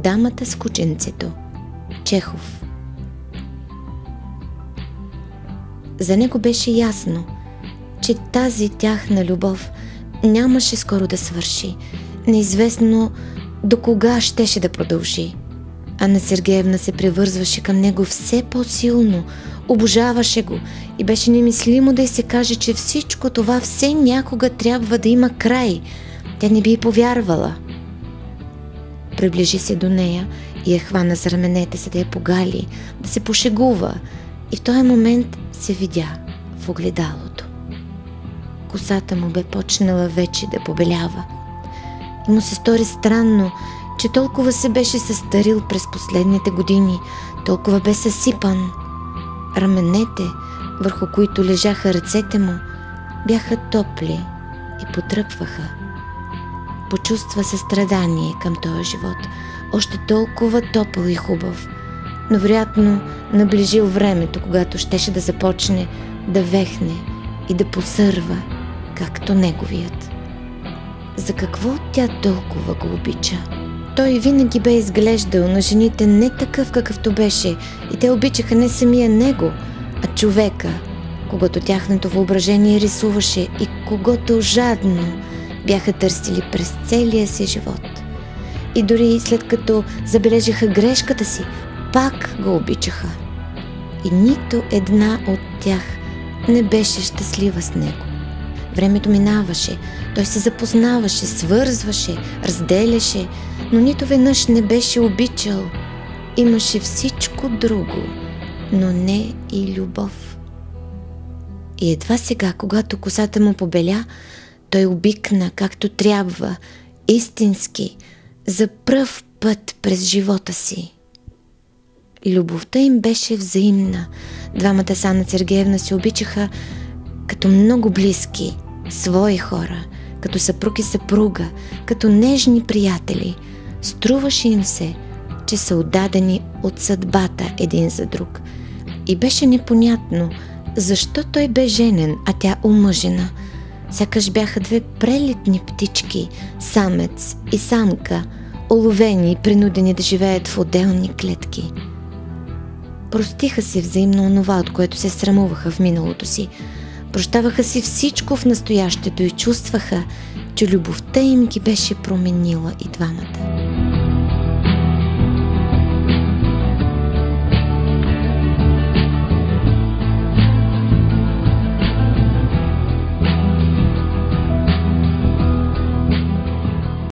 Дамата с кученцето. Чехов. За него беше ясно, че тази тяхна любов нямаше скоро да свърши. Неизвестно до кога щеше да продължи. Анна Сергеевна се привързваше към него все по-силно, обожаваше го и беше немислимо да й се каже, че всичко това все някога трябва да има край. Тя не би й повярвала. Приближи се до нея и я хвана за раменете, за да я погали, да се пошегува, и в този момент се видя в огледалото. Косата му бе почнала вече да побелява и му се стори странно, че толкова се беше състарил през последните години, толкова бе съсипан. Раменете, върху които лежаха ръцете му, бяха топли и потръпваха. Почувства състрадание към този живот, още толкова топъл и хубав, но вероятно наближил времето, когато щеше да започне да вехне и да посърва, както неговият. За какво тя толкова го обича? Той винаги бе изглеждал на жените не такъв, какъвто беше, и те обичаха не самия него, а човека, когато тяхното въображение рисуваше и когото жадно бяха търсили през целия си живот. И дори след като забележаха грешката си, пак го обичаха. И нито една от тях не беше щастлива с него. Времето минаваше, той се запознаваше, свързваше, разделяше, но нито веднъж не беше обичал. Имаше всичко друго, но не и любов. И едва сега, когато косата му побеля, той обикна както трябва, истински, за пръв път през живота си. Любовта им беше взаимна. Двамата с Анна Сергеевна се обичаха като много близки, свои хора, като съпруг и съпруга, като нежни приятели. Струваше им се, че са отдадени от съдбата един за друг. И беше непонятно, защо той бе женен, а тя омъжена. Сякаш бяха две прелетни птички, самец и самка, уловени и принудени да живеят в отделни клетки. Простиха се взаимно онова, от което се срамуваха в миналото си. Прощаваха си всичко в настоящето и чувстваха, че любовта им ги беше променила и двамата.